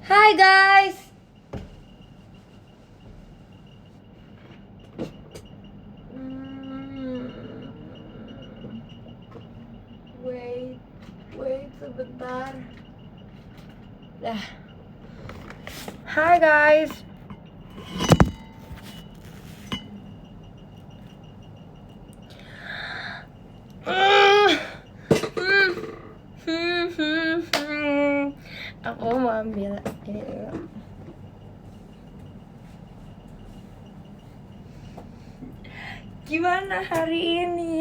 Hai guys. Wait sebentar. Dah. Hai guys. Aku mau ambil ini dulu. Gimana hari ini?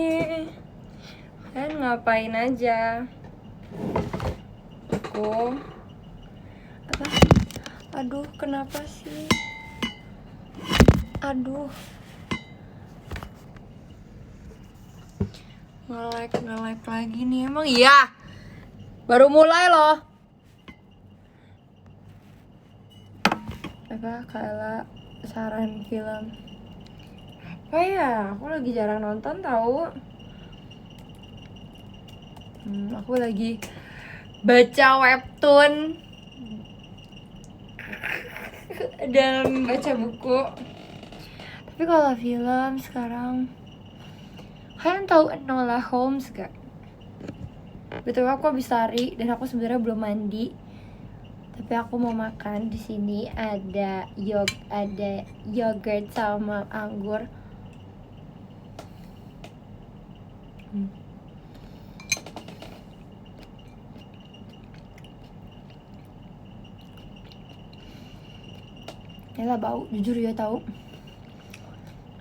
Kalian ngapain aja? Aku apa? Aduh, kenapa sih? Aduh. Nge-like lagi nih. Emang iya? Baru mulai loh. Apa Kayla saran film? Apa ya? Aku lagi jarang nonton tahu. Aku lagi baca webtoon dan baca buku. Tapi kalau film sekarang, kalian tahu Enola Holmes gak? Betul, aku habis lari dan aku sebenarnya belum mandi. Tapi aku mau makan. Di sini ada yogurt sama anggur. Yalah bau, jujur ya tahu.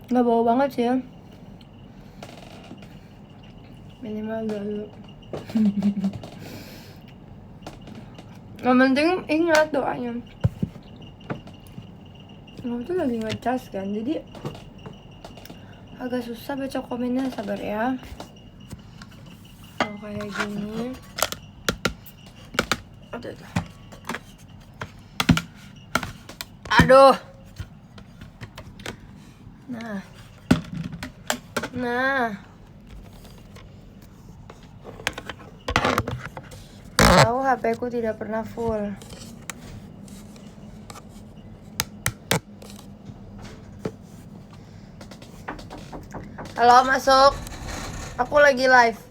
Nggak bau banget sih ya. Minimal dulu. Yang penting ingat doanya. Aku tuh lagi ngecas kan, jadi agak susah baca komennya, sabar ya. Kalau kayak gini. Aduh. Nah. Tahu HP ku tidak pernah full. Halo, masuk. Aku lagi live.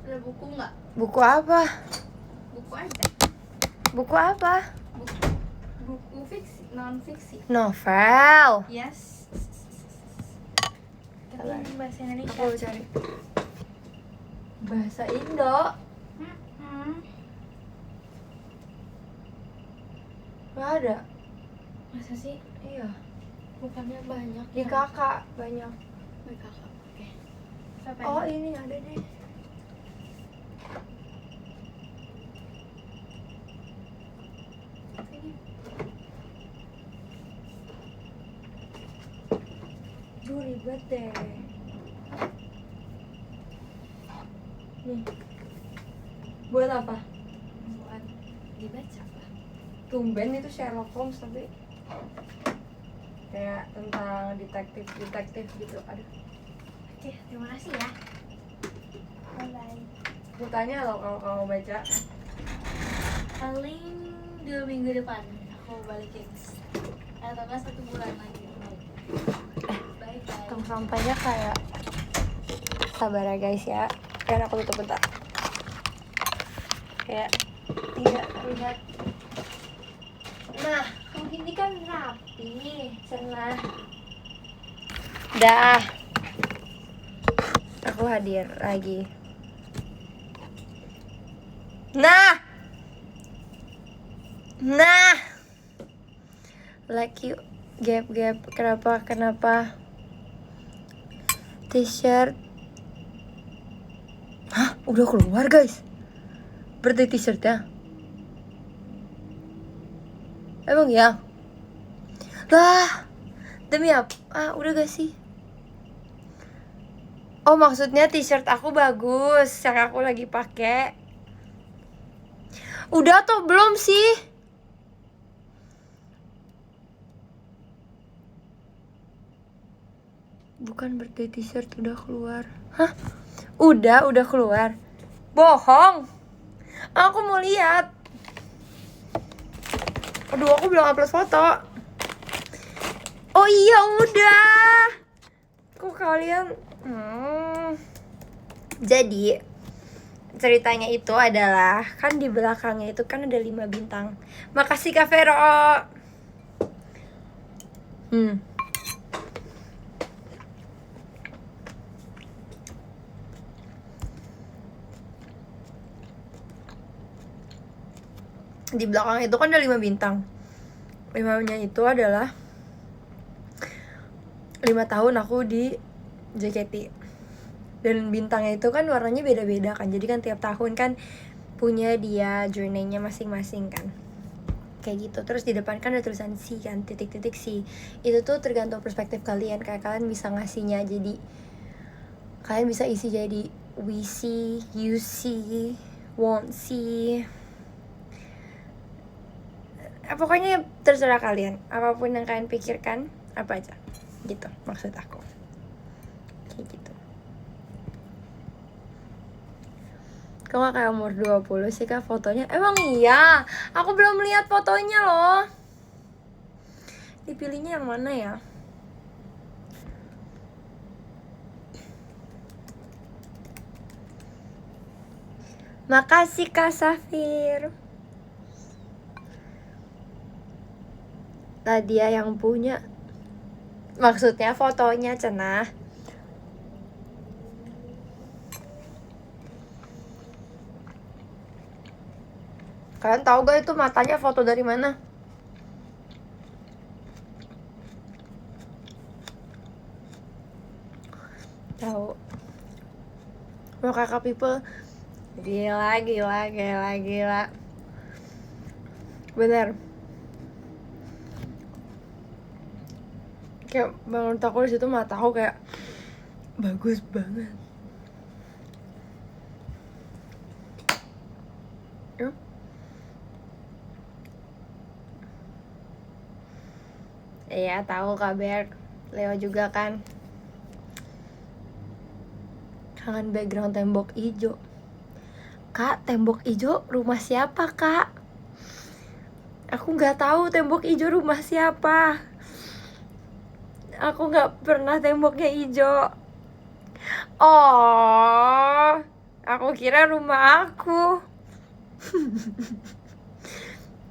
Ada buku nggak? Buku apa? Buku aja. Buku apa? Buku fiksi, non fiksi. Novel. Yes. Tapi Sabar. ini bahasa Indonesia. Aku cari. Bahasa Indo. Gak ada. Masa sih? Iya. Bukannya banyak. Di kakak banyak. Di kakak. Oke. Siapa Oh ini? ini ada deh. Sini. Duh ribet deh. Nih. Buat apa? Buat dibaca apa? Tumben itu Sherlock Holmes tapi kayak tentang detektif gitu. Aduh. Oke, terima kasih ya. Bye bye. Aku tanya loh kalau kamu baca. Paling 2 minggu depan aku balikin. Atau enggak 1 bulan lagi. Bye bye. Tong sampahnya kayak sabar ya guys ya. Kan aku tutup bentar. Kayak tidak terlihat. Nah, kalau gini kan rapi, cenah. Dah. Aku hadir lagi. Nah. Like you gap. Kenapa? T-shirt. Hah, udah keluar guys. Berarti t-shirtnya. Emang ya? Lah, demi apa? Udah gak sih? Oh, maksudnya t-shirt aku bagus yang aku lagi pakai. Udah atau belum sih? Bukan birthday t-shirt udah keluar. Hah? Udah keluar. Bohong. Aku mau lihat. Aduh, aku belum upload foto. Oh iya, udah. Kok kalian Jadi ceritanya itu adalah, kan di belakangnya itu kan ada 5 bintang. Makasih Kak Vero. Di belakang itu kan ada 5 bintang. 5-nya itu adalah 5 tahun aku di JKT. Dan bintangnya itu kan warnanya beda-beda kan. Jadi kan tiap tahun kan punya dia journey-nya masing-masing kan. Kayak gitu. Terus di depan kan ada tulisan C kan, titik-titik C. Itu tuh tergantung perspektif kalian. Kayak kalian bisa ngasihnya jadi, kalian bisa isi jadi we see, you see, won't see. Pokoknya terserah kalian. Apapun yang kalian pikirkan, apa aja. Gitu maksud aku. Kayak gitu. Kok gak kayak umur 20 sih Kak fotonya? Emang iya? Aku belum lihat fotonya loh. Dipilihnya yang mana ya? Makasih Kak Safir. Nadia yang punya. Maksudnya fotonya cenah. Kalian tahu gak itu matanya foto dari mana? Tahu. Mau Kakak People. Gila. Bener. Kayak menurut aku di situ mata aku kayak bagus banget. Iya tahu Kak Berk. Leo juga kan. Kangen background tembok hijau. Kak, tembok hijau rumah siapa Kak? Aku nggak tahu tembok hijau rumah siapa. Aku nggak pernah temboknya hijau. Oh, aku kira rumah aku.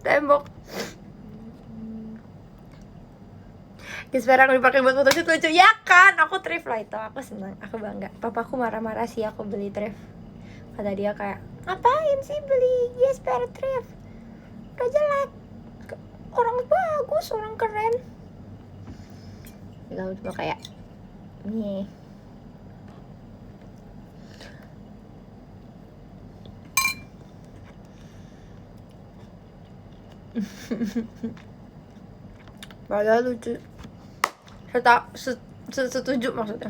Tembok. Sekarang dipakai buat photoshoot lucu ya kan? Aku thrift lah itu, aku senang, aku bangga. Papaku marah-marah sih aku beli thrift. Kata dia kayak, ngapain sih beli Jesper thrift? Udah jelek. Orang bagus, orang keren. Lalu cuma kayak nih. Padahal lucu. Setuju maksudnya.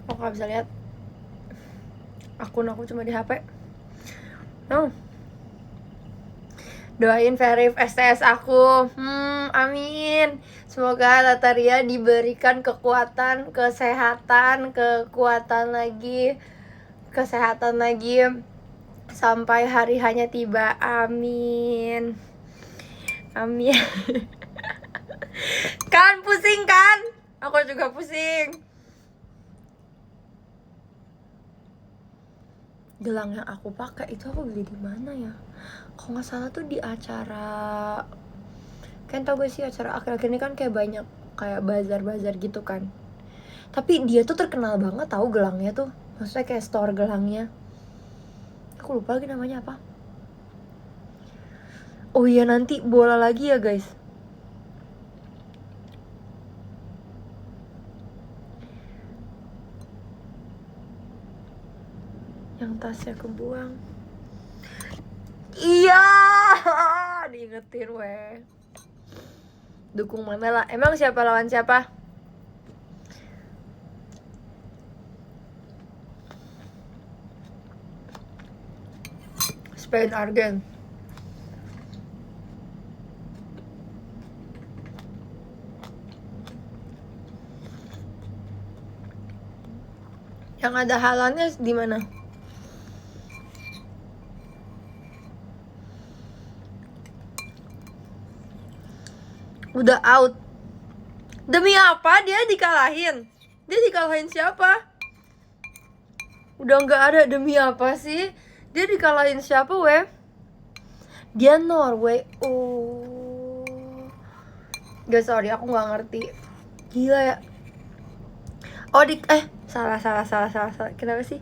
Kok gak bisa lihat akun aku cuma di HP? No. Doain Verif STS aku. Amin. Semoga Lataria diberikan kekuatan, kesehatan lagi sampai hari hanya tiba. Amin. Amin. Kan pusing kan? Aku juga pusing. Gelang yang aku pakai itu aku beli di mana ya? Kalau nggak salah tuh di acara, kan tau gak sih acara akhir-akhir ini kan kayak banyak kayak bazar-bazar gitu kan. Tapi dia tuh terkenal banget tahu gelangnya tuh. Maksudnya kayak store gelangnya. Aku lupa lagi namanya apa. Oh iya nanti bola lagi ya guys. Yang tasnya kebuang. Iya, diingetin weh. Dukung mana lah. Emang siapa lawan siapa? Spain Argen. Yang ada halannya di mana? Udah out. Demi apa dia dikalahin? Dia dikalahin siapa? Udah nggak ada, demi apa sih? Dia dikalahin siapa, weh? Dia Norway. Oh. Gak, sorry, aku nggak ngerti. Gila ya. Oh, salah. Kenapa sih?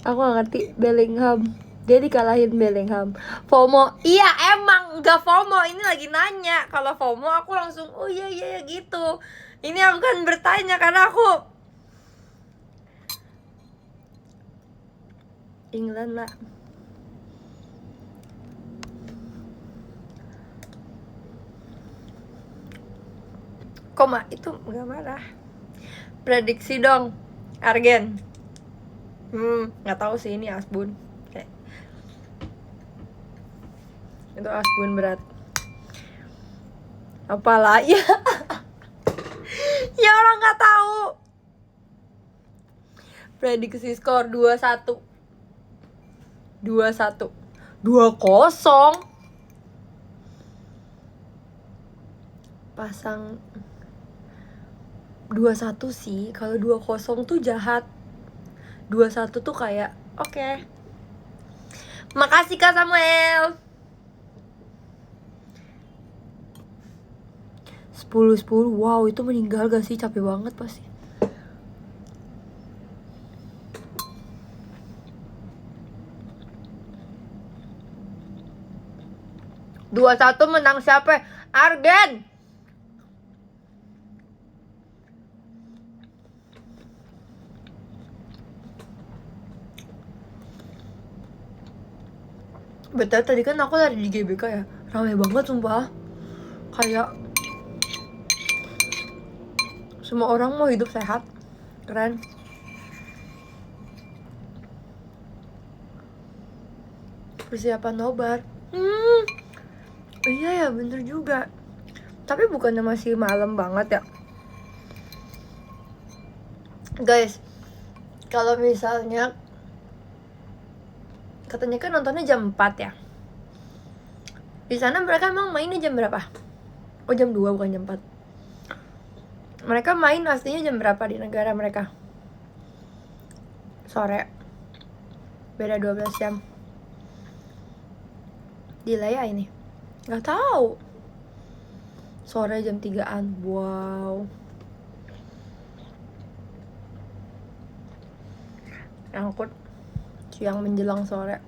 Aku gak ngerti. Bellingham. Dia dikalahin Bellingham. FOMO. Iya, emang gak FOMO. Ini lagi nanya. Kalau FOMO aku langsung oh iya gitu. Ini aku kan bertanya karena aku England lah. Koma itu gak marah. Prediksi dong. Argen. Nggak tahu sih, ini Asbun. Kayak itu Asbun berat. Apalah ya. Ya orang nggak tahu. Prediksi skor 2-1. 2-0. Pasang 2-1 sih. Kalau 2-0 tuh jahat. 2-1 tuh kayak oke. Makasih Kak Samuel. 10-10. Wow, itu meninggal gak sih? Capek banget pasti. Dua satu menang siapa? Argen. Betul, tadi kan aku lari di GBK ya. Ramai banget sumpah. Kayak semua orang mau hidup sehat. Keren. Persiapan nobar. Iya ya, bener juga. Tapi bukannya masih malam banget ya? Guys, kalau misalnya katanya kan nontonnya jam 4 ya. Di sana mereka emang mainnya jam berapa? Oh, jam 2 bukan jam 4. Mereka main aslinya jam berapa di negara mereka? Sore. Beda 12 jam. Delay ya ini? Gak tahu. Sore jam 3-an. Wow. Angkut siang menjelang sore.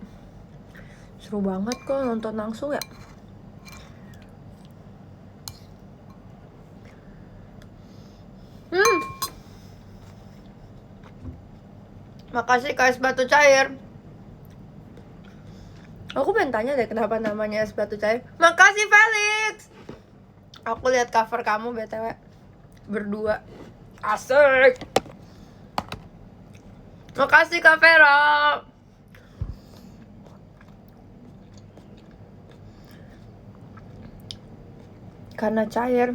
Seru banget kok nonton langsung ya. Makasih Kak Es Batu Cair. Aku pengen tanya deh kenapa namanya Es Batu Cair. Makasih Felix. Aku lihat cover kamu BTW. Berdua. Asik. Makasih Kak Vera. Karena cair.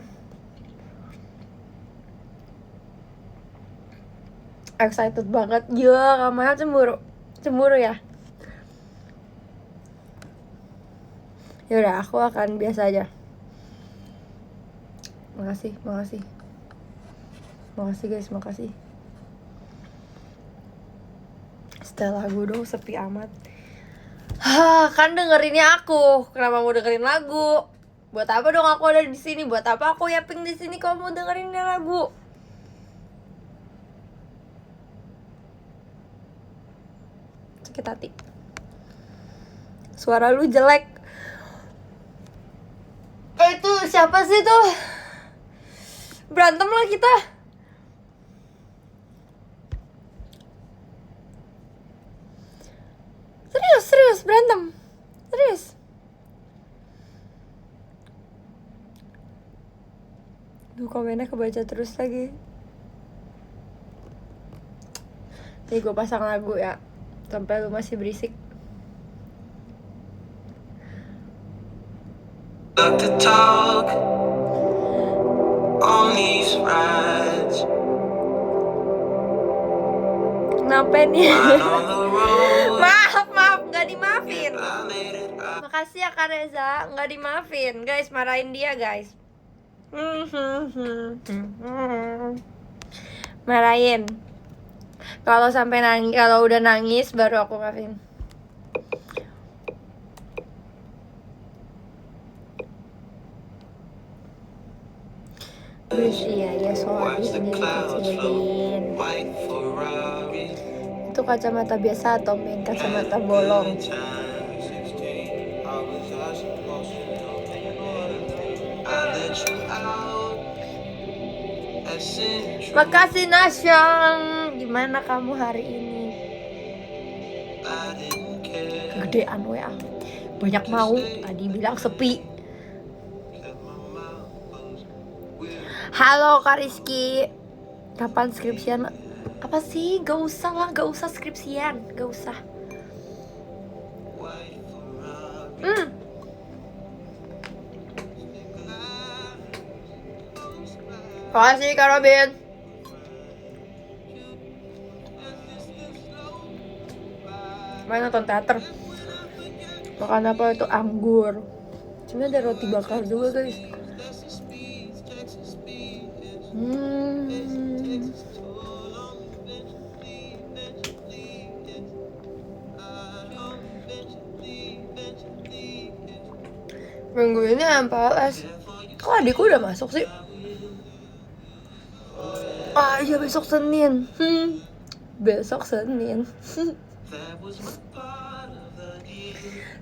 Excited banget. Gila, Kamaya cemburu. Cemburu ya? Yaudah, aku akan biasa aja. Makasih guys, makasih. Setelah lagu dong, sepi amat. Kan dengerinnya aku. Kenapa mau dengerin lagu? Buat apa dong aku ada di sini? Buat apa aku yapping di sini kalau mau dengerinnya lagu? Sakit hati. Suara lu jelek. Itu siapa sih tuh? Berantem lah kita. Serius berantem. Serius. Duh, komennya kebaca terus lagi. Nih gue pasang lagu ya. sampai lu masih berisik. Love to talk on these rides. Kenapa nih? Out on the road. Maaf, nggak dimaafin. I made it out. Makasih ya Kak Reza, nggak dimaafin. Guys, marahin dia guys. Marahin. Kalau sampai nangis, kalau udah nangis baru aku maafin. Iya ya, sorry Watch the ini clouds dikecilin. flow. White Ferrari. Itu kacamata biasa atau main kacamata bolong? Time 16. How was I supposed to know? I let you out. That's intro. Makasih Nasyong. Gimana kamu hari ini? I didn't care. Kegedean WA. Banyak mau, tadi bilang sepi. Kept my mouth closed. We're Halo Kak Rizky. Kapan skripsian? Apa sih? Gak usah lah, gak usah skripsian. Gak usah. white Ferrari. Makasih Kak Robin. Main nonton teater. Makan apa itu? Anggur. Cuma ada roti bakar juga guys. Minggu ini MPLS. Kok adikku udah masuk sih? Ah iya besok Senin. Besok Senin. That was my part of the deal.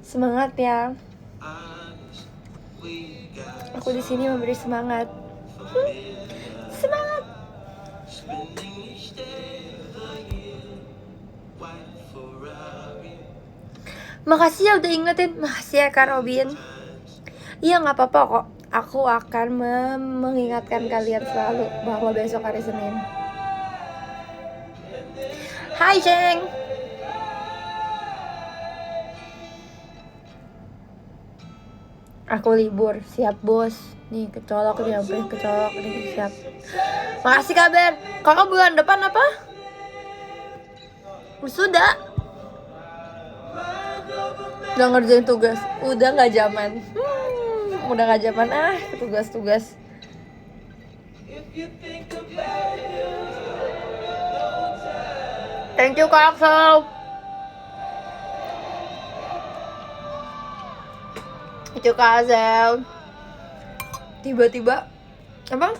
Semangat ya. Honest, we got Aku di sini memberi semangat. Semangat. spending each day of the year. White Ferrari. Makasih ya udah ingetin. Makasih ya Kak Robin. Iya nggak apa-apa kok. Aku akan mengingatkan kalian selalu bahwa besok hari Senin. Hai Ceng. Aku libur, siap bos. Nih kecolok nih, sampai kecolok nih, siap. Makasih kabar. Kakak bulan depan apa? Sudah. Udah ngerjain tugas. Udah nggak zaman. Udah nggak zaman tugas-tugas. Thank you Kak Axel. Itu Kak Axel. Tiba-tiba apa?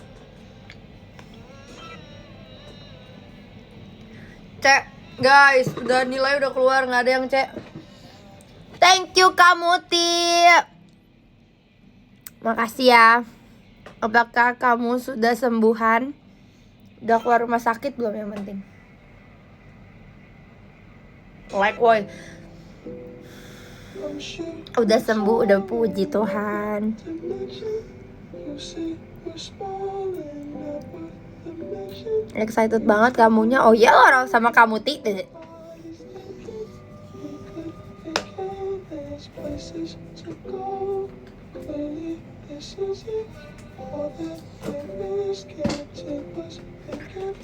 Cek, guys, udah nilai udah keluar, nggak ada yang cek. Thank you Kak Muti. Makasih ya. Apakah kamu sudah sembuhan? Udah keluar rumah sakit belum yang penting? Like boy. Udah sembuh, udah puji Tuhan. Excited banget kamunya. Oh iya orang sama kamu Ti.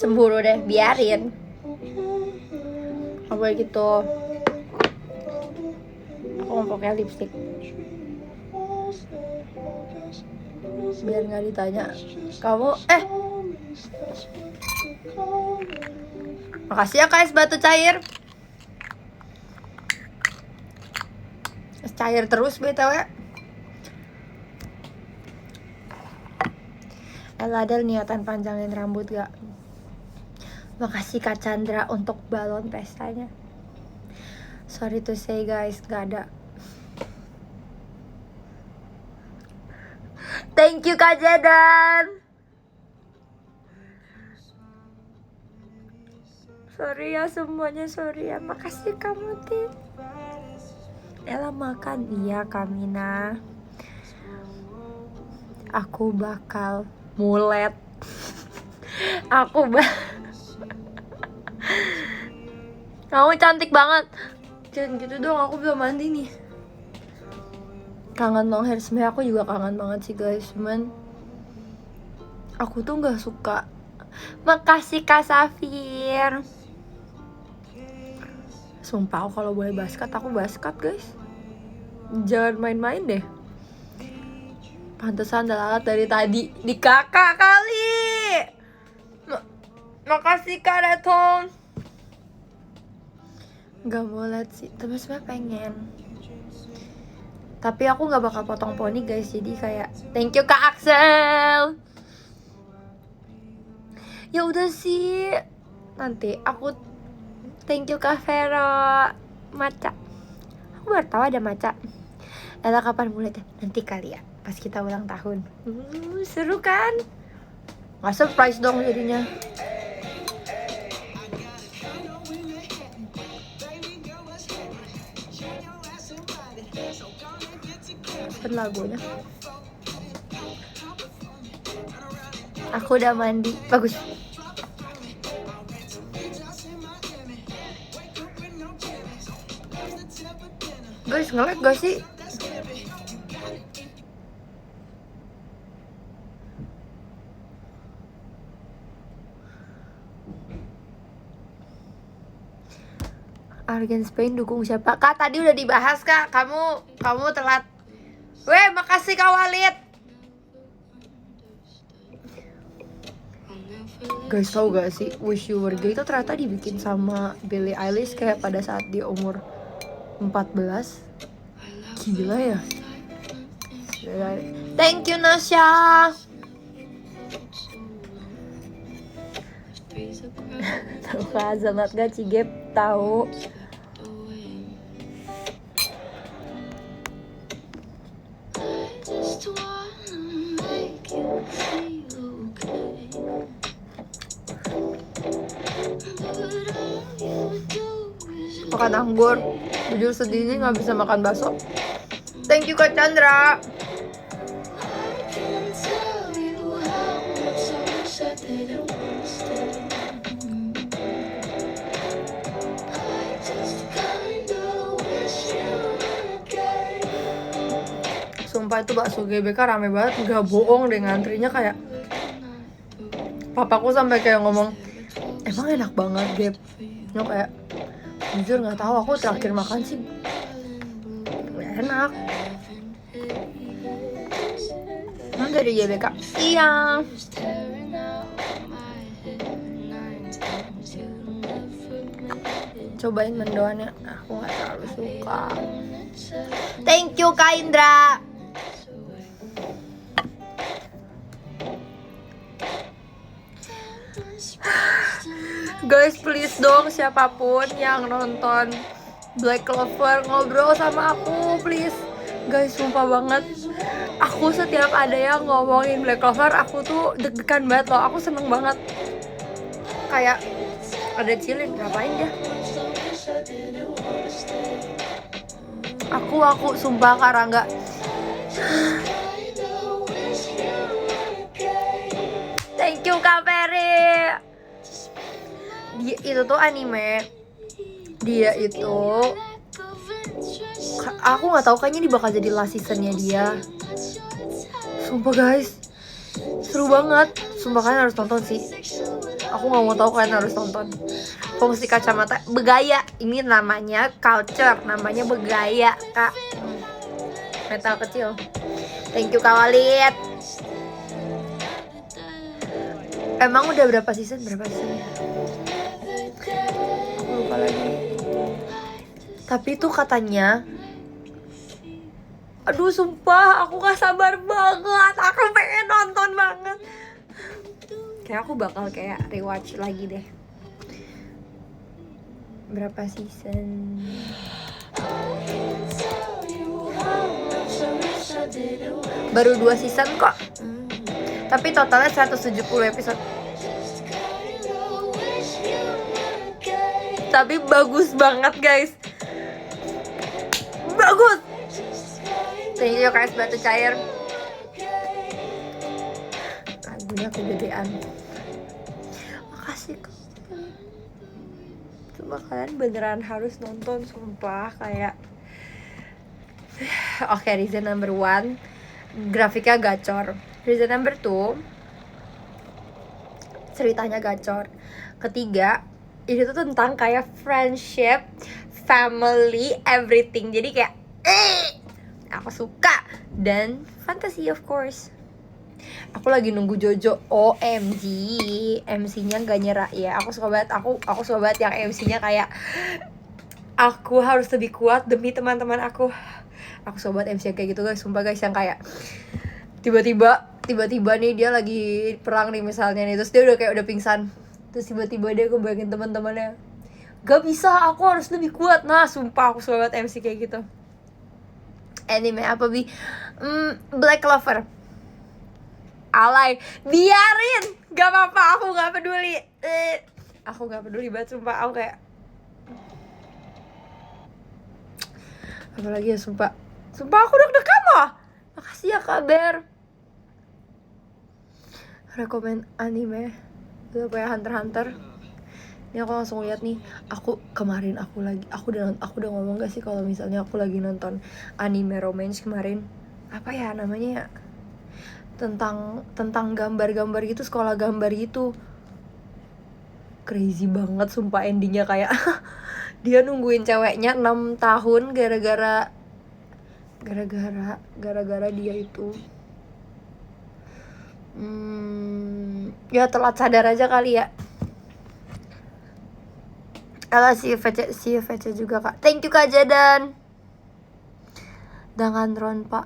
Cemburu deh, biarin. Apa gitu. Aku mau pakai lipstick biar nggak ditanya kamu makasih ya guys batu cair. Es cair terus BTW. Ada niatan panjangin rambut gak? Makasih Kak Chandra untuk balon pestanya. Sorry to say guys, gak ada. Thank you Kak Jadan. Sorry ya semuanya, sorry ya. Makasih kamu Tim. Ella makan. Iya Kamina. Aku bakal mulet. Kamu cantik banget. Jangan gitu dong, aku belum mandi nih. Kangen long hair. Sebenarnya aku juga kangen banget sih guys. Cuman aku tuh gak suka. Makasih Kak Safir. Sumpah aku kalau boleh basket, aku basket guys. Jangan main-main deh. Pantesan lalat dari tadi di kakak kali. Makasih Kak Reton. Gak mau liat sih, tapi sebenernya pengen. Tapi aku gak bakal potong poni guys. Jadi kayak thank you Kak Axel. Ya udah sih. Nanti aku thank you Kak Vero. Maca. Aku baru tahu ada maca. Lala kapan mulai? Nanti kali ya, pas kita ulang tahun. Seru kan? Gak surprise dong jadinya. Pen lagunya. Aku udah mandi. Bagus. Guys, nge-lag gak sih? Argen Spain dukung siapa? Kak, tadi udah dibahas Kak. Kamu telat. Weh, makasih Kak Walid. Guys, tau gak sih Wish You Were Gay itu ternyata dibikin sama Billie Eilish kayak pada saat dia umur 14. Gila ya. Thank you Nasya. Tahu Kak Azamat gak Cigep? Tahu. Makan anggur. Jujur sedih ini gak bisa makan bakso. Thank you Kak Chandra. Sumpah itu bakso GBK rame banget. Gak bohong deh, ngantrinya kayak papaku sampai kayak ngomong, emang enak banget Gap. Nó kayak jujur nggak tahu, aku terakhir makan sih enak. Emang dari JBK? Iya. Cobain mendoannya, aku nggak terlalu suka. Thank you Kak Indra. Guys, please dong siapapun yang nonton Black Clover ngobrol sama aku, please. Guys, sumpah banget. Aku setiap ada yang ngomongin Black Clover, aku tuh deg-degan banget loh. Aku seneng banget. Kayak ada Cilin, ngapain dia? Aku sumpah Kak Rangga. Thank you Kak Ferry. Dia itu tuh anime. Dia itu aku nggak tahu, kayaknya dia bakal jadi last seasonnya dia. Sumpah guys, seru banget. Sumpah kalian harus tonton sih. Aku nggak mau tahu, kalian harus tonton. Fungsi kacamata bergaya. Ini namanya culture, namanya bergaya Kak. Metal kecil. Thank you Kak Walid. Emang udah berapa season? Aku lupa lagi. Tapi itu katanya, aduh sumpah aku gak sabar banget. Aku pengen nonton banget. Kayak aku bakal kayak rewatch lagi deh. Berapa season? Baru 2 season kok. Tapi totalnya 170 episode. Tapi bagus banget guys. Bagus. Thank you guys, batu cair. Lagunya kegedean. Makasih kak. Tuh sumpah kalian beneran harus nonton, sumpah. Kayak oke, reason number 1, grafiknya gacor. Reason number 2, ceritanya gacor. Ketiga, ini tuh tentang kayak friendship, family, everything. Jadi kayak aku suka. Dan fantasy of course. Aku lagi nunggu Jojo. OMG, MC-nya gak nyerah ya. Aku suka banget. Aku suka banget yang MC-nya kayak aku harus lebih kuat demi teman-teman aku. Aku suka banget MC kayak gitu guys. Sumpah guys, yang kayak tiba-tiba nih dia lagi perang nih misalnya nih, terus dia udah pingsan. Terus tiba-tiba dia kebayangin teman-temannya, gak bisa, aku harus lebih kuat. Nah, sumpah aku suka banget MC kayak gitu. Anime apa Bi? Black Clover. Alay, biarin, gak apa-apa, aku gak peduli. Aku gak peduli banget, sumpah. Aku kayak apalagi ya, sumpah aku deg-degan loh. Makasih ya kabar. Rekomen anime apa ya, Hunter x Hunter. Ini aku langsung lihat nih. Aku udah ngomong gak sih kalau misalnya aku lagi nonton anime romance kemarin. Apa ya namanya ya? Tentang gambar-gambar gitu, sekolah gambar gitu. Crazy banget sumpah endingnya, kayak dia nungguin ceweknya 6 tahun gara-gara dia itu ya telat sadar aja kali ya. Ella see you VC juga kak. Thank you Kak Jadan. Danganronpa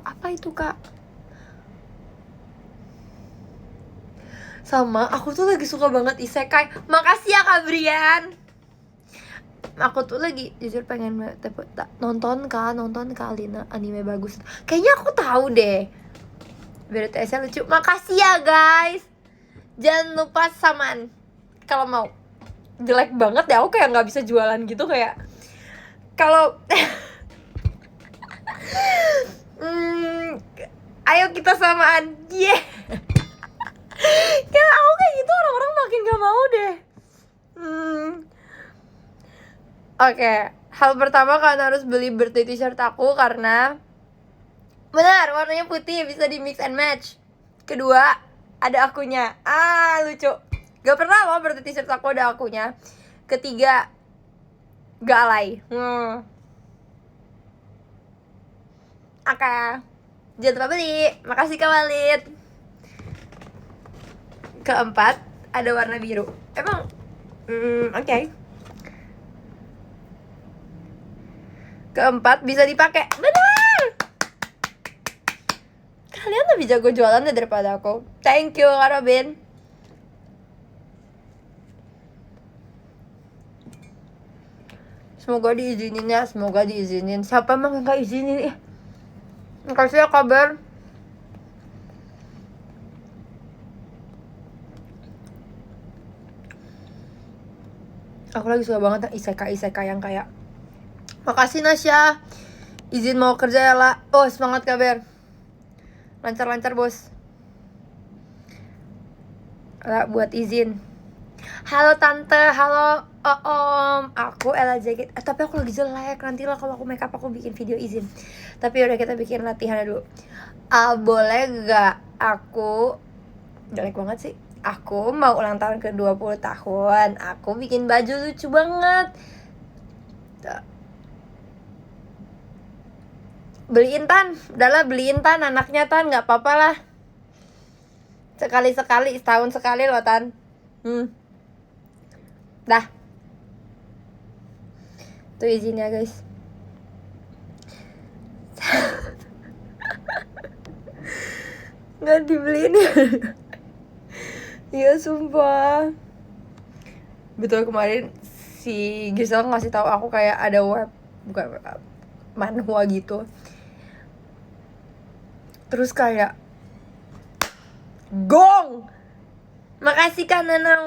apa itu kak? Sama, aku tuh lagi suka banget isekai. Makasih ya Kak Brian. Aku tuh lagi jujur pengen nonton Kak Alina, anime bagus. Kayaknya aku tahu deh. BTS-nya lucu. Makasih ya guys. Jangan lupa samaan kalau mau. Jelek banget ya, aku kayak nggak bisa jualan gitu kayak. Kalau ayo kita samaan. Yeah. Kalau aku kayak gitu orang-orang makin gak mau deh. Oke, hal pertama kalian harus beli birthday t-shirt aku karena benar, warnanya putih, bisa di mix and match. Kedua, ada akunya. Lucu. Gak pernah loh birthday t-shirt aku ada akunya. Ketiga, gak alay. Oke, jangan lupa beli. Makasih Kak Walid. Keempat, ada warna biru. Emang oke. Keempat, bisa dipakai. Benar. Kalian lebih jago jualannya daripada aku. Thank you Kak Robin. Semoga diizinin ya, semoga diizinin. Siapa emang yang gak izinin? Makasih ya kabar. Aku lagi suka banget isekai yang kayak makasih Nasya, izin mau kerja ya lah. Oh semangat kabar, lancar bos. Lah buat izin. Halo tante, halo om, aku Ella Jacket. Tapi aku lagi jelek, nanti lah kalau aku makeup aku bikin video izin. Tapi udah kita bikin latihan dulu. Boleh gak aku jelek banget sih? Aku mau ulang tahun ke 20 tahun. Aku bikin baju lucu banget. Beliin Tan, udahlah beliin Tan, anaknya Tan, gak apa-apa lah. Sekali-sekali, setahun sekali loh Tan. Dah. Tuh izin ya guys. Gak dibeliin. Iya sumpah. Betul, kemarin si Gisel ngasih tahu aku kayak ada bukan web, manhwa gitu. Terus kayak gong. Makasih Kak Nanang.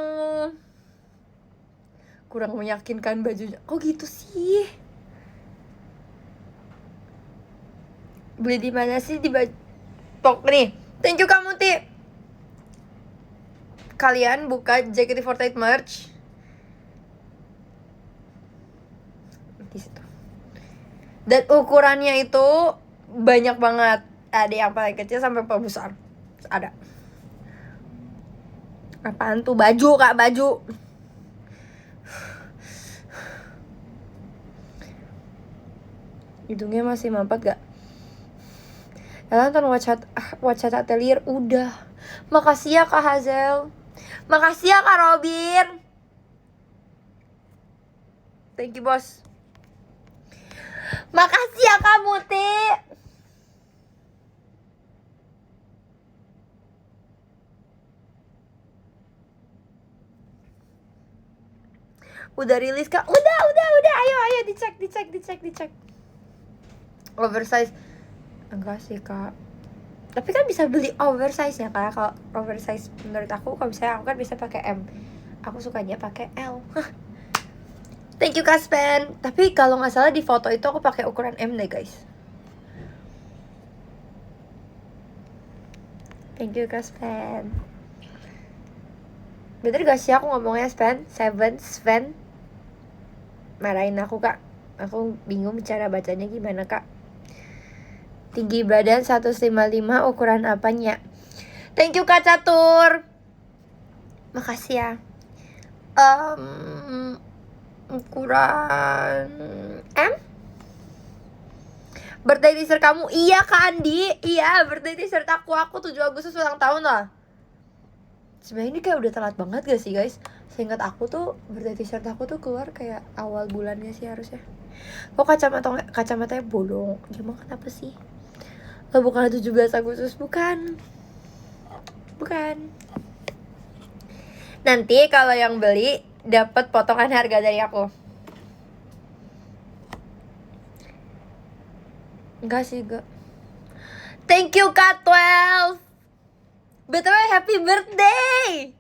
Kurang meyakinkan bajunya. Kok gitu sih? Beli di mana sih? Di Bajpok nih. Thank you Kak Muti. kalian buka JKT48 merch di situ. Dan ukurannya itu banyak banget. Ada yang paling kecil sampai paling besar. Ada. Apaan tuh? Baju, Kak, baju. Hidungnya masih mampet gak? Nonton WhatsApp Atelier udah. Makasih ya Kak Hazel. Makasih ya Kak Robin. Thank you bos. Makasih ya Kak Muti. Udah rilis Kak? Udah. Ayo dicek. Oversize. Enggak sih Kak. Tapi kan bisa beli oversize ya Kak. Kalau oversize menurut aku, kalau misalnya aku kan bisa pakai M. Aku sukanya pakai L. Thank you Kak Spen. Tapi kalau nggak salah di foto itu aku pakai ukuran M deh guys. Thank you Kak Spen. Bener gak sih aku ngomongnya Spen? Sven. Marahin aku Kak. Aku bingung cara bacanya gimana Kak. Tinggi badan 155, ukuran apanya? Thank you Kak Catur. Makasih ya. Ukuran M? Birthday t-shirt kamu? Iya Kak Andi. Iya, birthday t-shirt aku 7 Agustus ulang tahun lah. Sebenarnya ini kayak udah telat banget gak sih guys? Seingat aku tuh birthday t-shirt aku tuh keluar kayak awal bulannya sih harusnya. Kok kacamatanya bolong? Gimana kenapa sih? Oh, bukan 17 Agustus, bukan. Nanti kalau yang beli dapat potongan harga dari aku. Enggak sih, enggak. Thank you Kak 12. BTW happy birthday.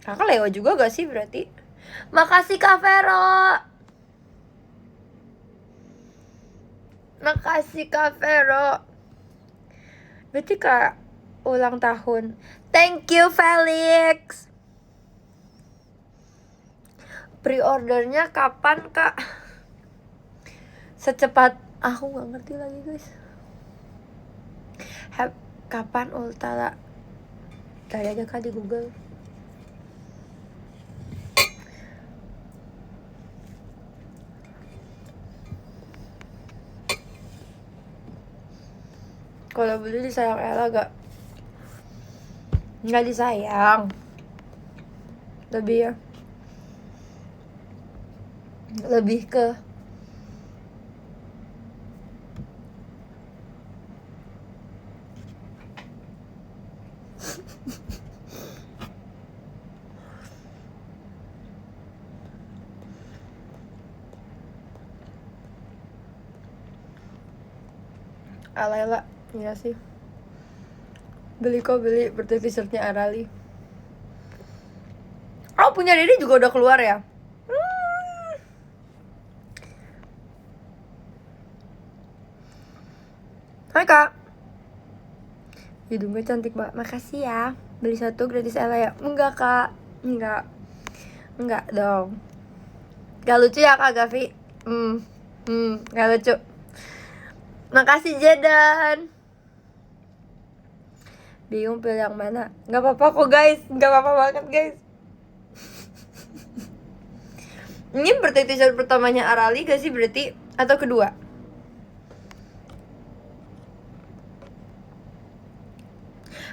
Kakak Leo juga gak sih berarti? Makasih Kak Vero. Makasih Kak Vero. Berarti Kak ulang tahun. Thank you Felix. Pre-ordernya kapan Kak? Secepat aku gak ngerti lagi guys. Kapan ultala? Cari aja Kak di Google. Kalau beli disayang Ella gak? Nggak disayang. Lebih ke ala-ala. Iya sih. Beli birthday t-shirtnya Arali. Oh, punya Dede juga udah keluar ya? Hai Kak. Hidungnya cantik banget. Makasih ya. Beli satu gratis Ella ya? Enggak Kak. Enggak dong. Gak lucu ya Kak Gavi? Gak lucu. Makasih Jadan. Bingung pilih yang mana? Gak apa-apa kok guys. Gak apa-apa banget guys. Ini birthday t-shirt pertamanya Arali gak sih berarti? Atau kedua?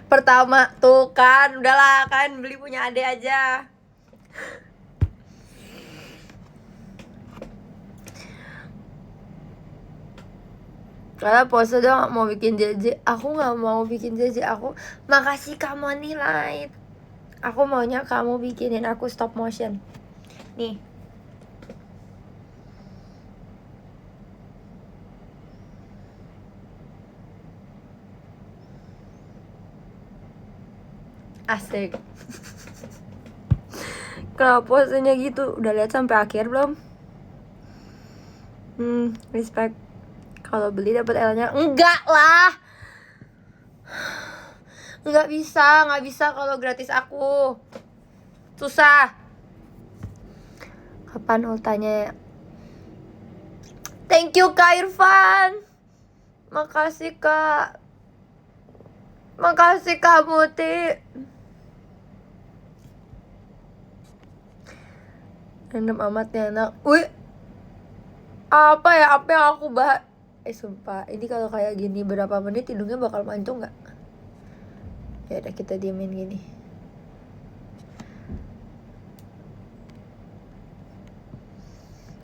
Pertama tuh kan. Udahlah kan beli punya ade aja. Karena pose dong mau bikin JJ. Aku gak mau bikin JJ. Aku makasih kamu nih Light. Aku maunya kamu bikinin aku stop motion. Nih. Asik. Kalau posenya gitu, udah lihat sampai akhir belum? Respect. Kalau beli dapat L-nya. Enggak lah. Nggak bisa kalau gratis aku. Susah. Kapan ultanya ya? Thank you Kak Irfan. Makasih Kak. Makasih Kak Muti. Random amatnya anak. Wih. Apa yang aku bahas? Sumpah, ini kalau kayak gini berapa menit hidungnya bakal mancung nggak? Ya udah kita diemin gini.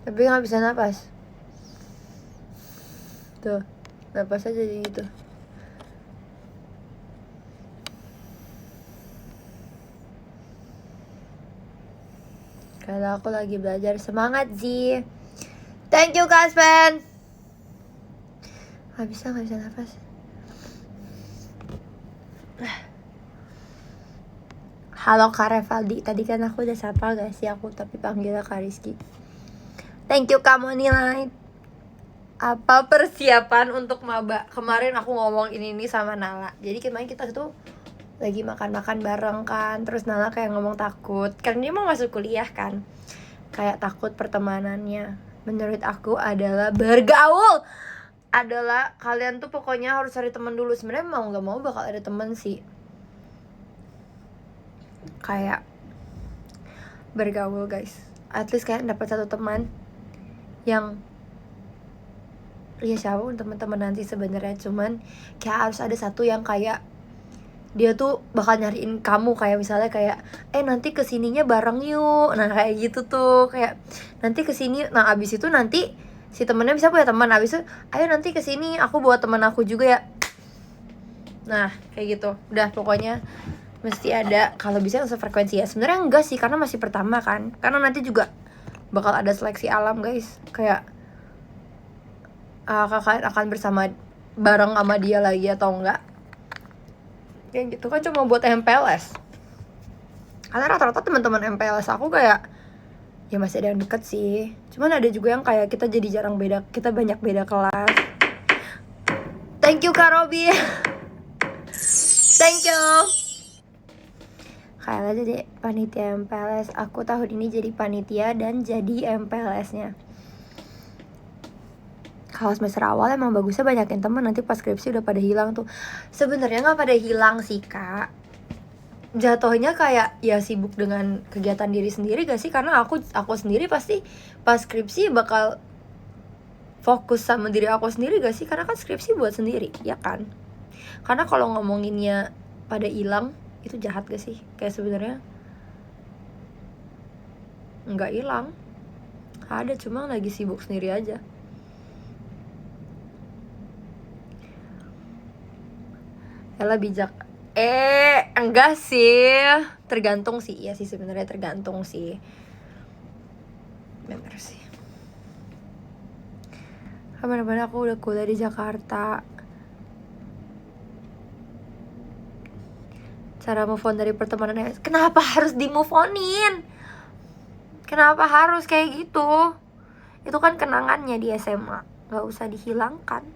Tapi nggak bisa napas. Tuh, napas aja jadi gitu. Kalau aku lagi belajar, semangat Ji. Thank you Kaspen. Nggak bisa napas. Halo Kak Revaldi, tadi kan aku udah sapa gak sih aku, tapi panggilnya Kak Rizky. Thank you Kak Monilight. Apa persiapan untuk maba? Kemarin aku ngomong ini sama Nala. Jadi kemarin kita tuh lagi makan-makan bareng kan. Terus Nala kayak ngomong takut, kan dia mau masuk kuliah kan. Kayak takut pertemanannya. Menurut aku adalah bergaul. Adalah kalian tuh pokoknya harus cari teman dulu. Sebenarnya mau nggak mau bakal ada teman sih. Kayak bergaul guys. At least kalian dapat satu teman yang ya siapa pun teman-teman nanti sebenarnya, cuman kayak harus ada satu yang kayak dia tuh bakal nyariin kamu, kayak misalnya kayak nanti kesininya bareng yuk, nah kayak gitu tuh, kayak nanti kesini, nah abis itu nanti si temennya bisa punya teman, abis itu ayo nanti kesini aku bawa teman aku juga ya, nah kayak gitu, udah pokoknya mesti ada, kalau bisa yang sefrekuensi ya. Sebenarnya enggak sih, karena masih pertama kan, karena nanti juga bakal ada seleksi alam guys, kayak kalian akan bersama bareng sama dia lagi atau enggak, kayak gitu kan, cuma buat MPLS. Karena rata-rata teman-teman MPLS aku kayak ya masih ada yang deket sih, cuman ada juga yang kayak kita jadi jarang beda, kita banyak beda kelas. Thank you Kak Robi. Thank you. Kayak aja deh panitia MPLS. Aku tahun ini jadi panitia dan jadi MPLS-nya. Kalau semester awal emang bagusnya banyakin teman, nanti pas skripsi udah pada hilang tuh. Sebenarnya nggak pada hilang sih Kak, jatuhnya kayak ya sibuk dengan kegiatan diri sendiri gak sih, karena aku sendiri pasti pas skripsi bakal fokus sama diri aku sendiri gak sih, karena kan skripsi buat sendiri ya kan. Karena kalau ngomonginnya pada hilang itu jahat gak sih, kayak sebenarnya nggak hilang, ada, cuma lagi sibuk sendiri aja. Ella bijak. Enggak sih. Tergantung sih. Iya sih sebenarnya tergantung sih. Bener sih. Kemana-mana aku udah kuliah di Jakarta. Cara move on dari pertemanan. Kenapa harus di move onin? Kenapa harus kayak gitu? Itu kan kenangannya di SMA, gak usah dihilangkan.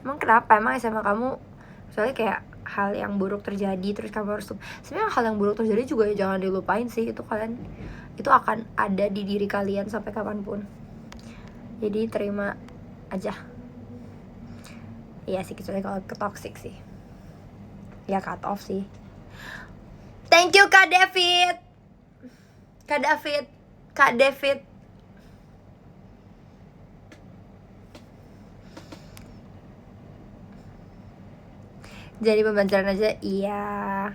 Emang kenapa? Emang SMA kamu soalnya kayak hal yang buruk terjadi terus kamu harus, sebenarnya hal yang buruk terjadi juga ya jangan dilupain sih, itu kalian itu akan ada di diri kalian sampai kapanpun, jadi terima aja. Iya sih, kecuali kalau ke toxic sih ya cut off sih. Thank you Kak David. Jadi pembelajaran aja, iya.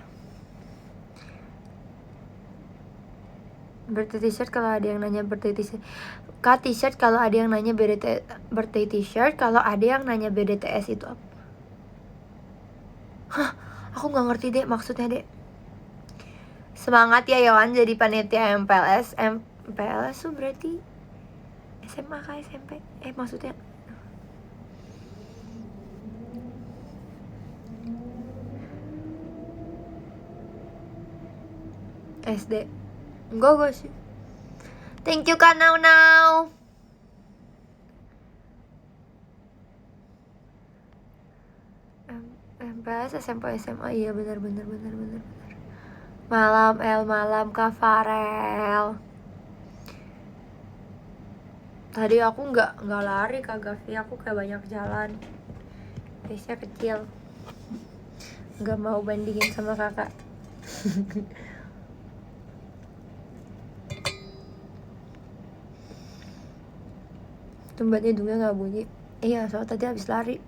Birthday t-shirt kalau ada yang nanya birthday t-shirt. Kak, t-shirt kalau ada yang nanya birthday t-shirt, kalau ada yang nanya BDTS itu apa? Hah, aku nggak ngerti deh maksudnya deh. Semangat ya Yohan jadi panitia MPLS. MPLS tuh berarti SMA kah SMP? Maksudnya SD. Enggak sih. Thank you Kak Now. MPLS, SMP, SMA. Iya benar. Malam Kak Farel. Tadi aku nggak lari Kak Gavi, aku kayak banyak jalan. Pace-nya kecil. Nggak mau bandingin sama kakak. Tempat hidungnya nggak bunyi. Iya, soalnya tadi habis lari.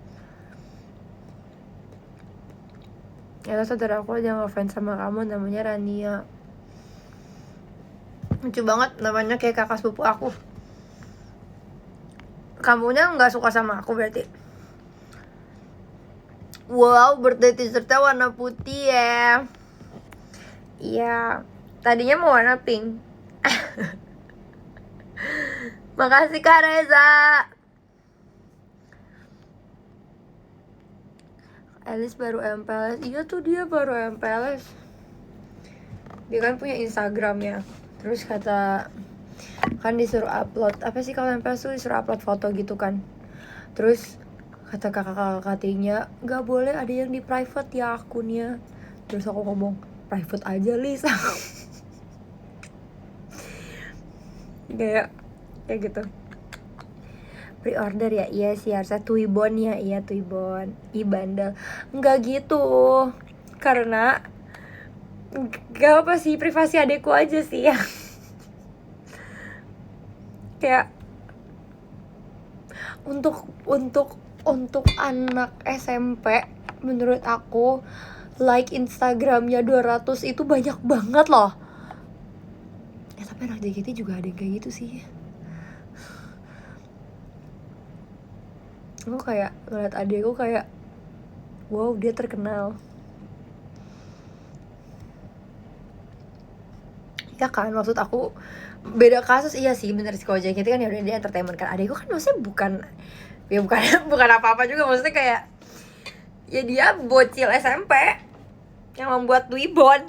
Ya, saudara aku aja ngefans sama kamu, namanya Rania. Lucu banget, namanya kayak kakak sepupu aku. Kamunya nggak suka sama aku berarti? Wow, birthday t-shirtnya warna putih ya. Iya, tadinya mau warna pink. Makasih Kak Reza. Alice baru MPLS. Iya tuh, dia baru MPLS. Dia kan punya Instagram ya. Terus kata, kan disuruh upload, apa sih kalau MPLS tuh disuruh upload foto gitu kan. Terus kata kakak katanya, gak boleh ada yang di private ya akunnya. Terus aku ngomong, private aja Lis. kayak gitu. Pre-order ya? Iya sih, harusnya Tuibon ya. Iya Tuibon. Bandel. Enggak gitu. Karena gak apa sih, privasi adekku aja sih ya. Kayak untuk anak SMP, menurut aku like Instagramnya 200 itu banyak banget loh. Ya tapi anak JKT juga ada yang kayak gitu sih. Aku kayak ngeliat adekku kayak, wow, dia terkenal. Ya kan, maksud aku beda kasus. Iya sih bener sih, kalau JKT kan ya udah dia entertainment kan. Adekku kan maksudnya bukan bukan apa-apa juga, maksudnya kayak ya dia bocil SMP yang membuat Duibon.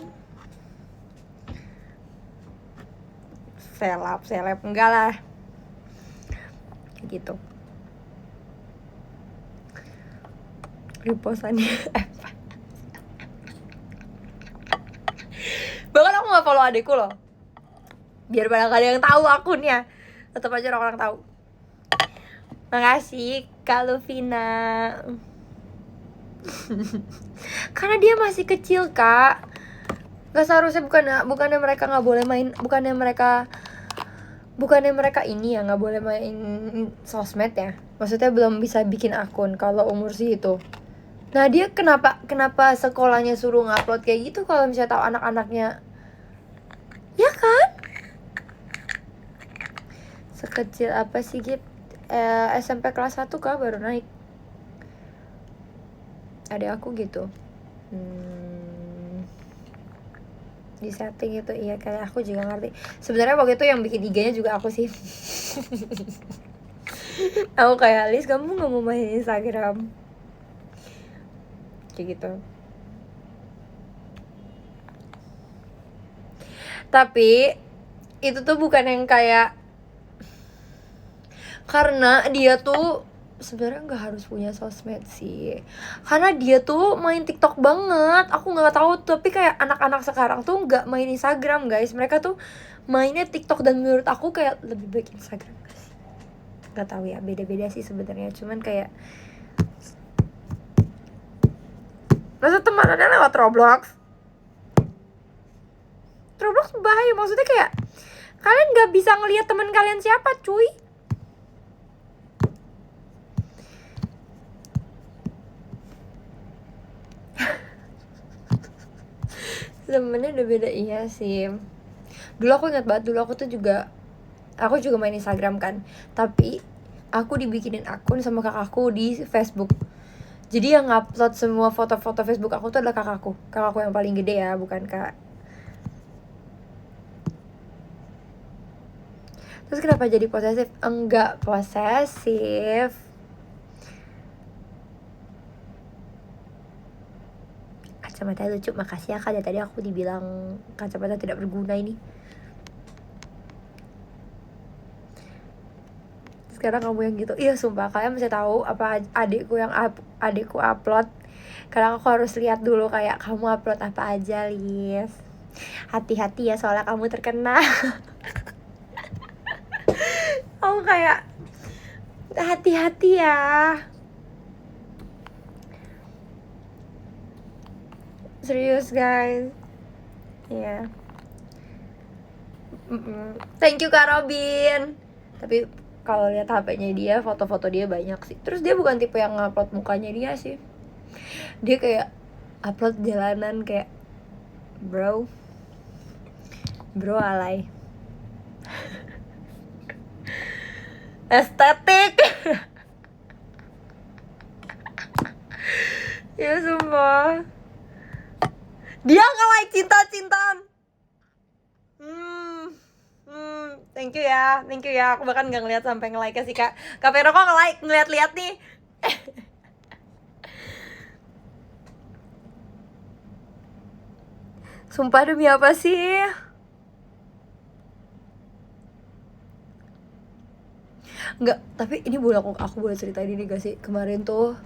Seleb enggak lah. Gitu. Repostannya bahkan aku gak follow adekku loh, biar pada gak ada yang tahu akunnya. Tetap aja orang tahu. Makasih Kak Luvina. Karena dia masih kecil Kak. Gak seharusnya, bukannya mereka gak boleh main, bukannya mereka ini ya gak boleh main sosmed ya. Maksudnya belum bisa bikin akun kalau umur segitu. Nah dia kenapa sekolahnya suruh ngupload kayak gitu kalau misalnya tahu anak-anaknya, ya kan? Sekecil apa sih Gip? SMP kelas 1 Kak, baru naik. Adek aku gitu. Di setting itu, iya kayak aku juga ngerti. Sebenarnya waktu itu yang bikin IG-nya juga aku sih. Aku kayak, Lis kamu gak mau main Instagram? Kayak gitu. Tapi itu tuh bukan yang kayak, karena dia tuh sebenarnya nggak harus punya sosmed sih, karena dia tuh main TikTok banget. Aku nggak tahu, tapi kayak anak-anak sekarang tuh nggak main Instagram guys, mereka tuh mainnya TikTok. Dan menurut aku kayak lebih baik Instagram guys. Nggak tahu ya, beda-beda sih sebenarnya. Cuman kayak masa temanannya lewat Roblox bahaya. Maksudnya kayak kalian nggak bisa ngelihat teman kalian siapa cuy. Sebenarnya udah beda, iya sih. Dulu aku ingat banget, aku juga main Instagram kan, tapi aku dibikinin akun sama kakakku di Facebook. Jadi yang ngupload semua foto-foto Facebook aku tuh adalah kakakku yang paling gede ya, bukan kak. Terus kenapa jadi posesif? Enggak posesif. Kacamata lucu, makasih ya kak. Dari tadi aku dibilang kacamata tidak berguna ini. Sekarang kamu yang gitu. Iya sumpah, kalian masih tahu apa adikku upload Karena aku harus lihat dulu kayak kamu upload apa aja, Lis. Hati-hati ya soalnya kamu terkenal. Aku kayak hati-hati ya. Serius guys. Iya. Thank you Kak Robin. Tapi kalau lihat HP-nya dia, foto-foto dia banyak sih. Terus dia bukan tipe yang ngupload mukanya dia sih. Dia kayak upload jalanan kayak bro alay. Estetik. Ya sumpah. Dia nge-like cinta-cintaan. Thank you ya. Aku bahkan gak ngeliat sampai nge-like sih Kak. Kak Vero kok nge-like, ngeliat-liat nih. Sumpah demi apa sih? Enggak, tapi ini boleh aku boleh ceritain ini gak sih? Kemarin tuh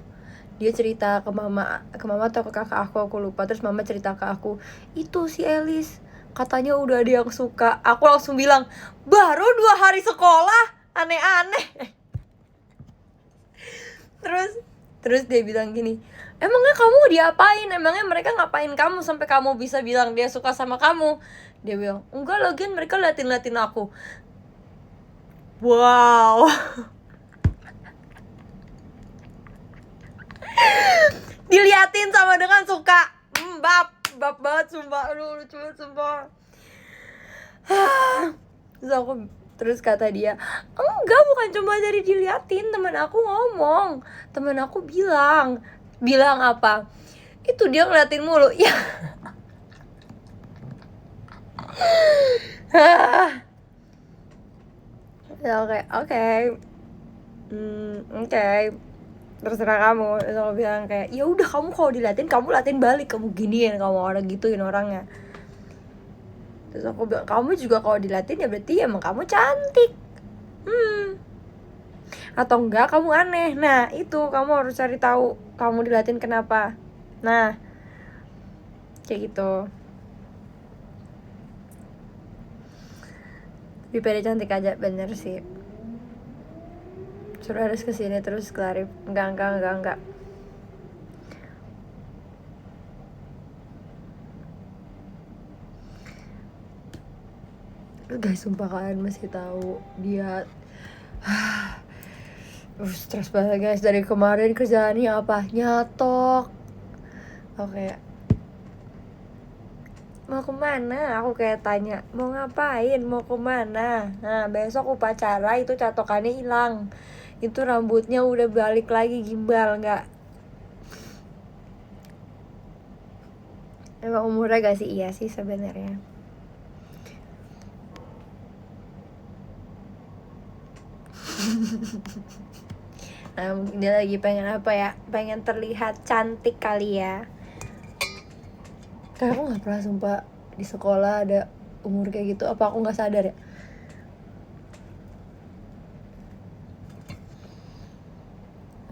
dia cerita ke mama atau ke kakak aku lupa. Terus mama cerita ke aku, itu si Elis katanya udah ada yang suka. Aku langsung bilang, baru 2 hari sekolah, aneh-aneh. Terus dia bilang gini, emangnya kamu diapain? Emangnya mereka ngapain kamu sampai kamu bisa bilang dia suka sama kamu? Dia bilang, enggak, lagian mereka liatin aku. Wow. Diliatin sama dengan suka. Bab banget sumpah. Aduh lucu banget sumpah. Terus kata dia, enggak, bukan cuma dari diliatin. Teman aku ngomong, teman aku bilang apa? Itu dia ngeliatin mulu. Ya. Oke. Terserah kamu. Terus aku bilang kayak, ya udah, kamu kalau diliatin kamu liatin balik, kamu giniin, kamu orang gituin orangnya. Terus aku bilang, kamu juga kalau diliatin ya berarti emang kamu cantik. Atau enggak kamu aneh. Nah itu kamu harus cari tahu kamu diliatin kenapa. Nah kayak gitu. Tapi pede cantik aja, bener sih. Suruh harus kesini terus klarif. Enggak. Guys, sumpah kalian masih tahu dia stres banget guys. Dari kemarin kerjaannya apa? Nyatok. Oke. Mau kemana? Aku kayak tanya, mau ngapain? Mau kemana? Nah besok upacara itu catokannya hilang. Itu rambutnya udah balik lagi gimbal, nggak? Emang umurnya gak sih? Iya sih sebenarnya. Nah mungkin dia lagi pengen apa ya? Pengen terlihat cantik kali ya. Karena aku gak pernah sumpah di sekolah ada umur kayak gitu. Apa aku gak sadar ya?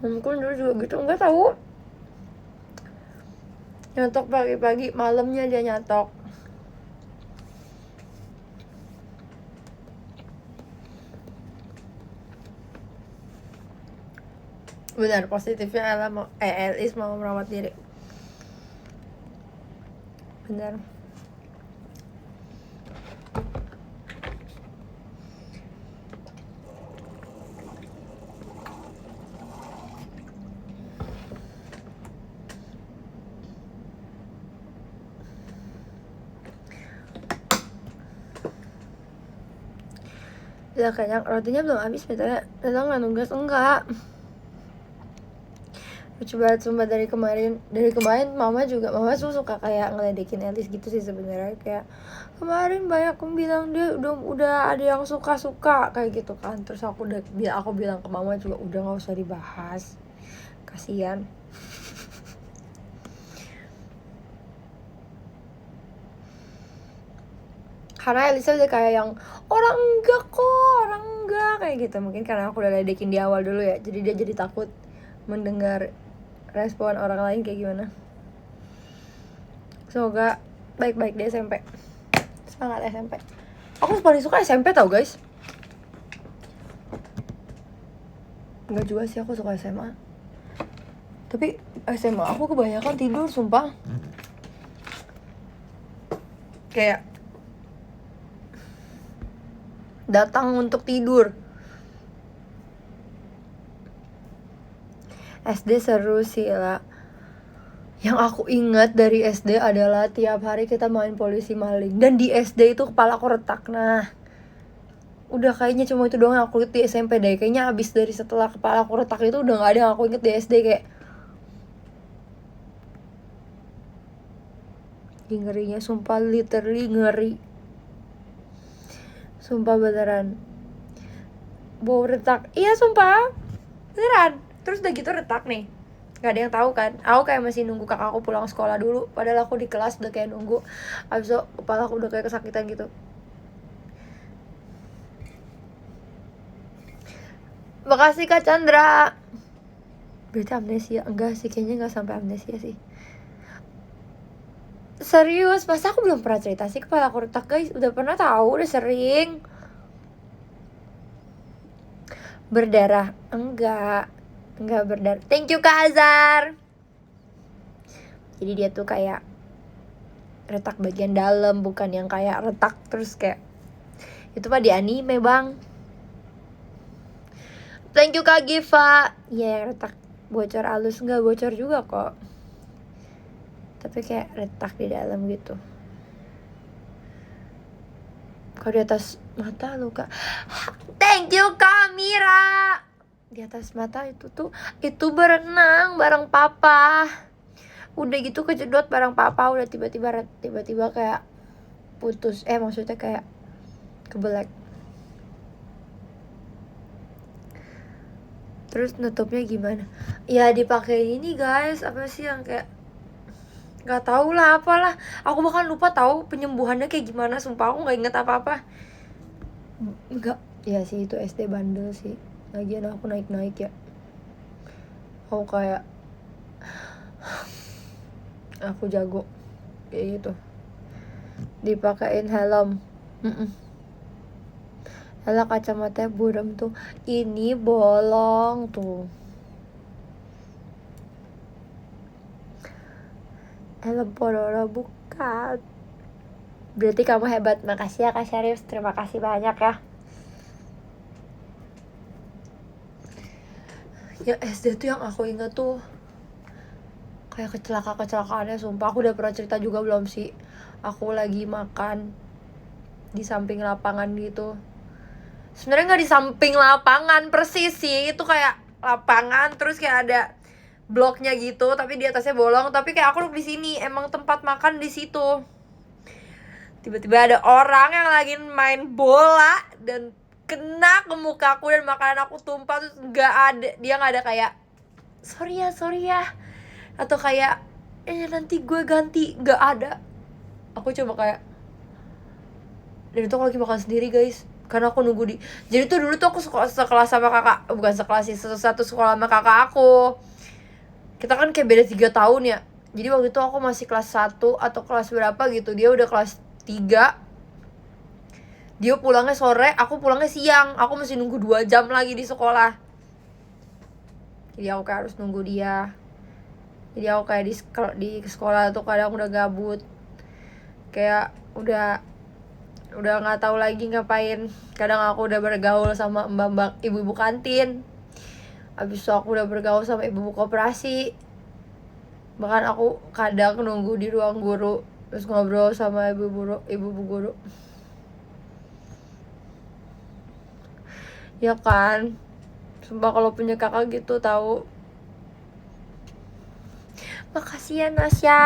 Mungkin dulu juga gitu, nggak tahu. Nyatok pagi-pagi, malamnya dia nyatok. Benar, positifnya Elis mau merawat diri. Benar. Ya kayaknya rotinya belum habis, betulnya datang nggak nunggas, enggak. Lucu banget sumpah. Dari kemarin mama tuh suka kayak ngeledekin Elis gitu sih sebenarnya. Kayak kemarin banyak yang bilang dia udah ada yang suka kayak gitu kan. Terus aku bilang ke mama juga, udah nggak usah dibahas, kasian. Karena Elisa udah kayak yang orang enggak kayak gitu. Mungkin karena aku udah ledekin di awal dulu ya, jadi dia jadi takut mendengar respon orang lain kayak gimana. Semoga baik-baik di SMP. Semangat SMP. Aku paling suka SMP tau guys. Enggak juga sih, aku suka SMA. Tapi SMA aku kebanyakan tidur sumpah. Kayak datang untuk tidur. SD seru sih lah. Yang aku ingat dari SD adalah tiap hari kita main polisi maling. Dan di SD itu kepala aku retak. Nah, udah kayaknya cuma itu doang yang aku inget di SMP deh. Kayaknya abis dari setelah kepala aku retak itu udah gak ada yang aku inget di SD. Kayak ngerinya sumpah, literally ngeri. Sumpah beneran. Bau retak. Iya sumpah beneran. Terus udah gitu retak nih, gak ada yang tahu kan. Aku kayak masih nunggu kakak aku pulang sekolah dulu. Padahal aku di kelas udah kayak nunggu. Abis itu kepala aku udah kayak kesakitan gitu. Makasih Kak Chandra. Berarti amnesia? Enggak sih, kayaknya gak sampai amnesia sih. Serius, masa aku belum pernah cerita sih kepala aku retak guys? Udah pernah tahu, udah sering. Berdarah? Enggak berdarah. Thank you Kak Azhar. Jadi dia tuh kayak retak bagian dalam, bukan yang kayak retak terus kayak itu mah di anime bang. Thank you Kak Giva. Ya retak bocor halus, enggak bocor juga kok, tapi kayak retak di dalam gitu. Kalau di atas mata luka. Thank you Kak Mira. Di atas mata itu berenang bareng papa. Udah gitu kejedot bareng papa, udah tiba-tiba kayak putus. Maksudnya kayak kebelek. Terus nutupnya gimana? Ya dipakai ini guys, apa sih yang kayak gak tau lah apalah. Aku bahkan lupa tahu penyembuhannya kayak gimana. Sumpah aku gak inget apa-apa. Enggak. Ya sih itu SD bandel sih. Lagian aku naik-naik ya. Aku kayak aku jago kayak gitu. Dipakein helm. Alah kacamata buram tuh. Ini bolong tuh. Helm Pororo bukan. Berarti kamu hebat. Makasih ya Kak Syarif. Terima kasih banyak ya. Ya SD tuh yang aku ingat tuh kayak kecelakaannya. Sumpah aku udah pernah cerita juga belum sih. Aku lagi makan di samping lapangan gitu. Sebenarnya nggak di samping lapangan persis sih. Itu kayak lapangan terus kayak ada bloknya gitu, tapi di atasnya bolong. Tapi kayak aku di sini, emang tempat makan di situ. Tiba-tiba ada orang yang lagi main bola dan kena ke mukaku dan makanan aku tumpah. Terus dia nggak ada kayak sorry ya atau kayak nanti gue ganti, nggak ada. Aku coba kayak, dan itu aku lagi makan sendiri guys, karena aku nunggu di. Jadi tuh dulu tuh aku sekelas sama kakak, bukan sekelas sih, satu sekolah sama kakak aku. Kita kan kayak beda 3 tahun ya. Jadi waktu itu aku masih kelas 1 atau kelas berapa gitu. Dia udah kelas 3. Dia pulangnya sore, aku pulangnya siang. Aku mesti nunggu 2 jam lagi di sekolah. Jadi aku kayak harus nunggu dia. Jadi aku kayak di sekolah tuh kadang udah gabut. Kayak udah nggak tahu lagi ngapain. Kadang aku udah bergaul sama mbak-mbak ibu-ibu kantin. Abis itu aku udah bergaul sama ibu-ibu koperasi. Bahkan aku kadang nunggu di ruang guru terus ngobrol sama ibu-ibu guru. Ya kan, sumpah kalau punya kakak gitu tahu. Makasih ya Nasya.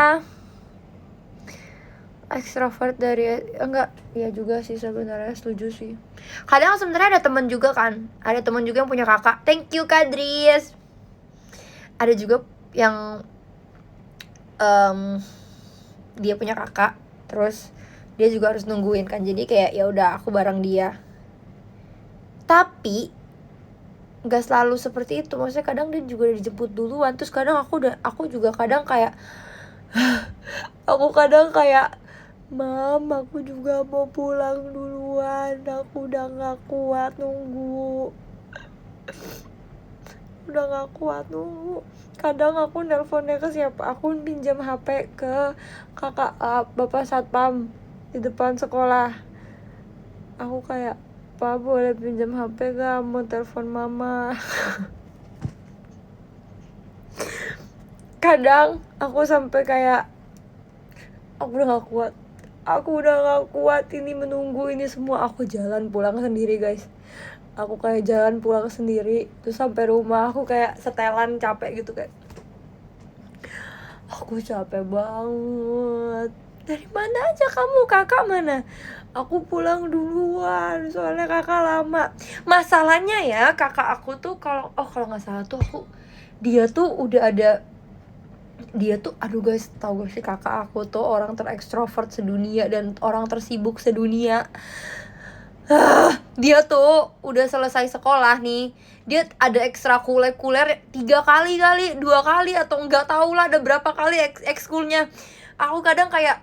Extrovert dari enggak, ya juga sih sebenarnya, setuju sih. Kadang sebenarnya ada teman juga kan, ada teman juga yang punya kakak. Thank you Kadris. Ada juga yang dia punya kakak, terus dia juga harus nungguin kan, jadi kayak ya udah aku bareng dia. Tapi nggak selalu seperti itu, maksudnya kadang dia juga udah dijemput duluan, terus kadang aku juga kadang kayak aku kadang kayak, Mam, aku juga mau pulang duluan, aku udah gak kuat nunggu. Udah gak kuat nunggu. Kadang aku nelponnya ke siapa, aku pinjam HP ke kakak bapak satpam di depan sekolah. Aku kayak, Pak, boleh pinjam HP gak? Mau telepon mama. Kadang aku sampai kayak, aku udah gak kuat ini menunggu ini semua. Aku jalan pulang sendiri, guys. Aku kayak jalan pulang sendiri, terus sampai rumah aku kayak setelan capek gitu, kayak aku capek banget. Dari mana aja kamu? Kakak mana? Aku pulang duluan, soalnya kakak lama. Masalahnya ya, kakak aku tuh kalau nggak salah tuh dia tuh aduh guys, tau gak sih, kakak aku tuh orang terekstrovert sedunia dan orang tersibuk sedunia. Dia tuh udah selesai sekolah nih, dia ada ekstrakurikuler 3 kali 2 kali atau nggak tahu lah ada berapa kali ekskulnya. Aku kadang kayak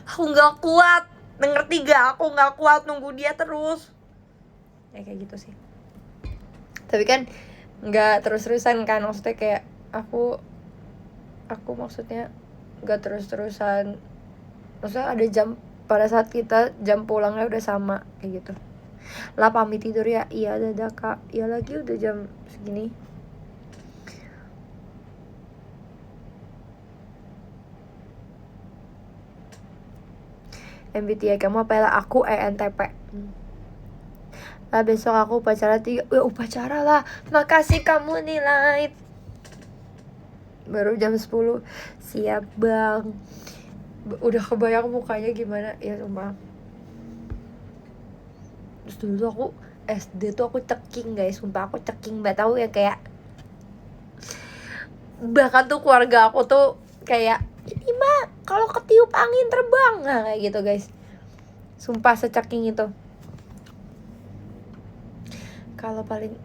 aku nggak kuat, ngerti gak? Aku nggak kuat nunggu dia terus. Ya kayak gitu sih. Tapi kan nggak terus-terusan kan, maksudnya kayak aku maksudnya nggak terus-terusan, maksudnya ada jam, pada saat kita jam pulangnya udah sama kayak gitu lah. Pamit tidur ya, iya dadah kak, iya lagi udah jam segini. MBTI kamu apa ya? Aku ENTP. Lah besok aku upacara 3. Ya upacara lah. Makasih kamu nih live. Baru jam 10. Siap bang. Udah kebayang mukanya gimana ya sumpah. Terus dulu tuh aku SD tuh aku ceking guys. Sumpah aku ceking banget, tahu ya, kayak bahkan tuh keluarga aku tuh kayak, ini mah kalau ketiup angin terbang, nah kayak gitu guys. Sumpah seceking itu. Kalau paling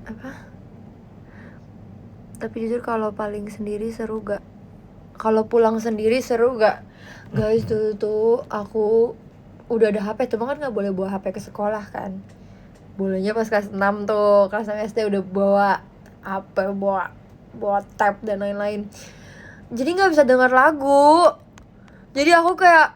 apa? Tapi jujur kalau paling sendiri seru gak? Kalau pulang sendiri seru gak? Guys, dulu tuh aku udah ada HP, cuma kan gak boleh bawa HP ke sekolah kan. Bolehnya pas kelas 6 tuh, kelas 6 SD udah bawa HP, bawa tab dan lain-lain. Jadi gak bisa denger lagu. Jadi aku kayak